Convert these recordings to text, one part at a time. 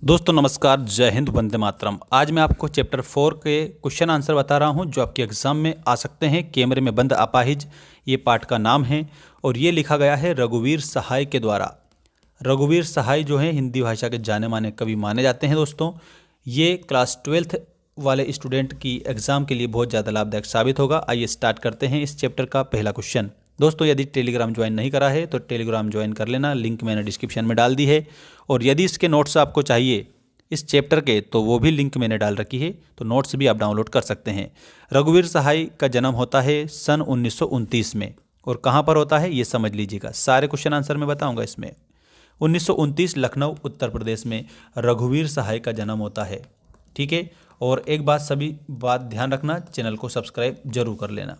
दोस्तों नमस्कार, जय हिंद, वंदे मातरम। आज मैं आपको चैप्टर 4 के क्वेश्चन आंसर बता रहा हूं जो आपके एग्जाम में आ सकते हैं। कैमरे में बंद अपाहिज, ये पाठ का नाम है और ये लिखा गया है रघुवीर सहाय के द्वारा। रघुवीर सहाय जो है हिंदी भाषा के जाने माने कवि माने जाते हैं। दोस्तों ये क्लास 12th वाले स्टूडेंट की एग्ज़ाम के लिए बहुत ज़्यादा लाभदायक साबित होगा। आइए स्टार्ट करते हैं इस चैप्टर का पहला क्वेश्चन। दोस्तों यदि टेलीग्राम ज्वाइन नहीं करा है तो टेलीग्राम ज्वाइन कर लेना, लिंक मैंने डिस्क्रिप्शन में डाल दी है। और यदि इसके नोट्स आपको चाहिए इस चैप्टर के तो वो भी लिंक मैंने डाल रखी है, तो नोट्स भी आप डाउनलोड कर सकते हैं। रघुवीर सहाय का जन्म होता है सन 1929 में, और कहाँ पर होता है ये समझ लीजिएगा। सारे क्वेश्चन आंसर मैं बताऊंगा इसमें। 1929 लखनऊ उत्तर प्रदेश में रघुवीर सहाय का जन्म होता है। ठीक है, और एक बात सभी बात ध्यान रखना, चैनल को सब्सक्राइब जरूर कर लेना।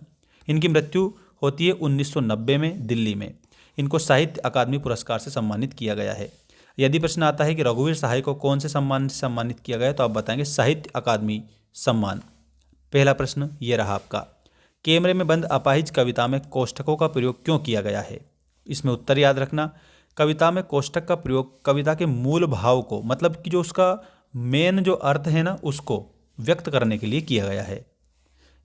इनकी मृत्यु होती है 1990 में दिल्ली में। इनको साहित्य अकादमी पुरस्कार से सम्मानित किया गया है। यदि प्रश्न आता है कि रघुवीर सहाय को कौन से सम्मान से सम्मानित किया गया है तो आप बताएंगे साहित्य अकादमी सम्मान। पहला प्रश्न ये रहा आपका। कैमरे में बंद अपाहिज कविता में कोष्ठकों का प्रयोग क्यों किया गया है? इसमें उत्तर याद रखना। कविता में कोष्ठक का प्रयोग कविता के मूल भाव को, मतलब कि जो उसका मेन जो अर्थ है ना, उसको व्यक्त करने के लिए किया गया है।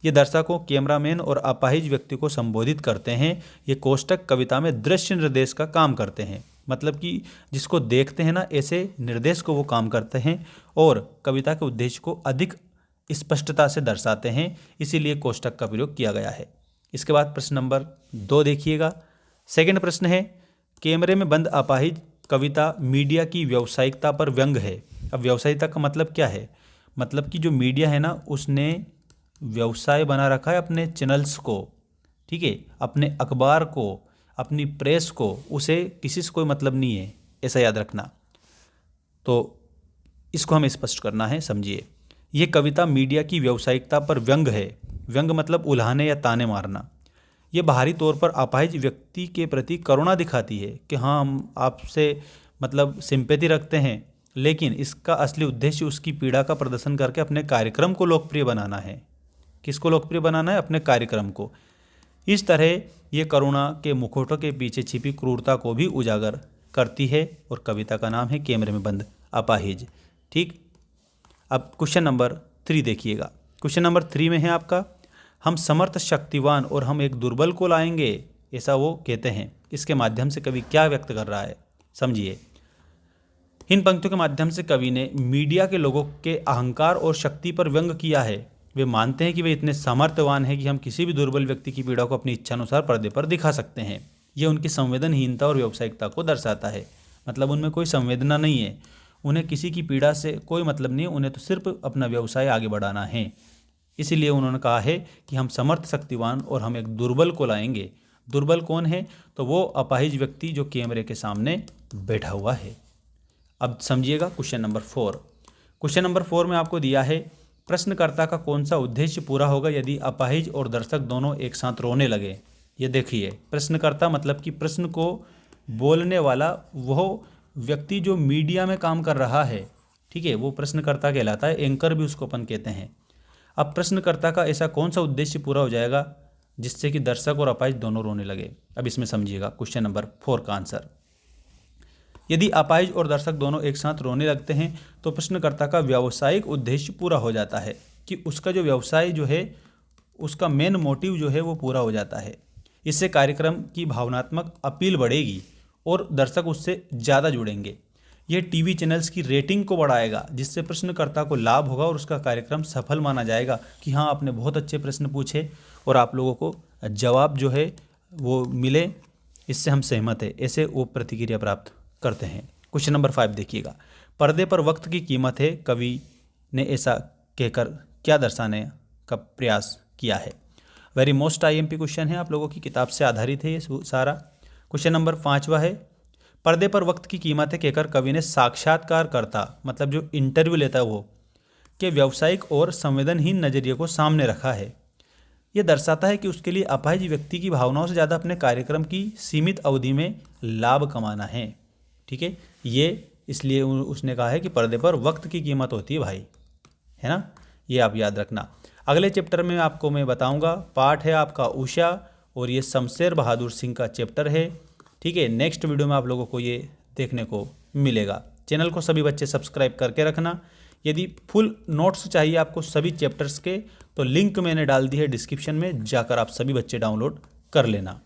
ये दर्शकों, कैमरामैन और अपाहिज व्यक्ति को संबोधित करते हैं। ये कोष्ठक कविता में दृश्य निर्देश का काम करते हैं, मतलब कि जिसको देखते हैं ना, ऐसे निर्देश को वो काम करते हैं और कविता के उद्देश्य को अधिक स्पष्टता से दर्शाते हैं, इसीलिए कोष्ठक का प्रयोग किया गया है। इसके बाद प्रश्न नंबर 2 देखिएगा। सेकंड प्रश्न है, कैमरे में बंद अपाहिज कविता मीडिया की व्यावसायिकता पर व्यंग है। अब व्यावसायिकता का मतलब क्या है? मतलब कि जो मीडिया है ना, उसने व्यवसाय बना रखा है अपने चैनल्स को। ठीक है, अपने अखबार को, अपनी प्रेस को, उसे किसी से कोई मतलब नहीं है, ऐसा याद रखना। तो इसको हमें स्पष्ट करना है, समझिए। ये कविता मीडिया की व्यावसायिकता पर व्यंग है। व्यंग मतलब उल्हाने या ताने मारना। ये बाहरी तौर पर अपाहिज व्यक्ति के प्रति करुणा दिखाती है कि हाँ, हम आपसे मतलब सिंपैथी रखते हैं, लेकिन इसका असली उद्देश्य उसकी पीड़ा का प्रदर्शन करके अपने कार्यक्रम को लोकप्रिय बनाना है। किसको लोकप्रिय बनाना है? अपने कार्यक्रम को। इस तरह ये करुणा के मुखौटों के पीछे छिपी क्रूरता को भी उजागर करती है, और कविता का नाम है कैमरे में बंद अपाहिज। ठीक, अब क्वेश्चन नंबर 3 देखिएगा। क्वेश्चन नंबर 3 में है आपका, हम समर्थ, शक्तिवान और हम एक दुर्बल को लाएंगे, ऐसा वो कहते हैं। इसके माध्यम से कवि क्या व्यक्त कर रहा है, समझिए। इन पंक्तियों के माध्यम से कवि ने मीडिया के लोगों के अहंकार और शक्ति पर व्यंग किया है। वे मानते हैं कि वे इतने सामर्थ्यवान हैं कि हम किसी भी दुर्बल व्यक्ति की पीड़ा को अपनी इच्छानुसार पर्दे पर दिखा सकते हैं। यह उनकी संवेदनहीनता और व्यावसायिकता को दर्शाता है। मतलब उनमें कोई संवेदना नहीं है, उन्हें किसी की पीड़ा से कोई मतलब नहीं है, उन्हें तो सिर्फ अपना व्यवसाय आगे बढ़ाना है। इसीलिए उन्होंने कहा है कि हम समर्थ, शक्तिवान और हम एक दुर्बल को लाएंगे। दुर्बल कौन है? तो वो अपाहिज व्यक्ति जो कैमरे के सामने बैठा हुआ है। अब समझिएगा क्वेश्चन नंबर 4। क्वेश्चन नंबर 4 में आपको दिया है, प्रश्नकर्ता का कौन सा उद्देश्य पूरा होगा यदि अपाहिज और दर्शक दोनों एक साथ रोने लगे? ये देखिए, प्रश्नकर्ता मतलब कि प्रश्न को बोलने वाला वो व्यक्ति जो मीडिया में काम कर रहा है, ठीक है, वो प्रश्नकर्ता कहलाता है। एंकर भी उसको अपन कहते हैं। अब प्रश्नकर्ता का ऐसा कौन सा उद्देश्य पूरा हो जाएगा जिससे कि दर्शक और अपाहिज दोनों रोने लगे? अब इसमें समझिएगा क्वेश्चन नंबर 4 का आंसर। यदि अपाहिज और दर्शक दोनों एक साथ रोने लगते हैं तो प्रश्नकर्ता का व्यावसायिक उद्देश्य पूरा हो जाता है, कि उसका जो व्यवसाय जो है, उसका मेन मोटिव जो है वो पूरा हो जाता है। इससे कार्यक्रम की भावनात्मक अपील बढ़ेगी और दर्शक उससे ज़्यादा जुड़ेंगे। यह टीवी चैनल्स की रेटिंग को बढ़ाएगा, जिससे प्रश्नकर्ता को लाभ होगा और उसका कार्यक्रम सफल माना जाएगा कि हाँ, आपने बहुत अच्छे प्रश्न पूछे और आप लोगों को जवाब जो है वो मिले, इससे हम सहमत है, ऐसे वो प्रतिक्रिया प्राप्त करते हैं। क्वेश्चन नंबर 5 देखिएगा। पर्दे पर वक्त की कीमत है, कवि ने ऐसा कहकर क्या दर्शाने का प्रयास किया है? वेरी मोस्ट आईएमपी क्वेश्चन है, आप लोगों की किताब से आधारित है ये सारा। क्वेश्चन नंबर 5वां है, पर्दे पर वक्त की कीमत है कहकर कवि ने साक्षात्कारकर्ता, मतलब जो इंटरव्यू लेता है वो, के व्यावसायिक और संवेदनहीन नजरिए को सामने रखा है। यह दर्शाता है कि उसके लिए अपाहिज व्यक्ति की भावनाओं से ज़्यादा अपने कार्यक्रम की सीमित अवधि में लाभ कमाना है। ठीक है, ये इसलिए उसने कहा है कि पर्दे पर वक्त की कीमत होती है भाई, है ना, ये आप याद रखना। अगले चैप्टर में आपको मैं बताऊंगा, पाठ है आपका उषा, और ये शमशेर बहादुर सिंह का चैप्टर है। ठीक है, नेक्स्ट वीडियो में आप लोगों को ये देखने को मिलेगा। चैनल को सभी बच्चे सब्सक्राइब करके रखना। यदि फुल नोट्स चाहिए आपको सभी चैप्टर्स के तो लिंक मैंने डाल दी है डिस्क्रिप्शन में, जाकर आप सभी बच्चे डाउनलोड कर लेना।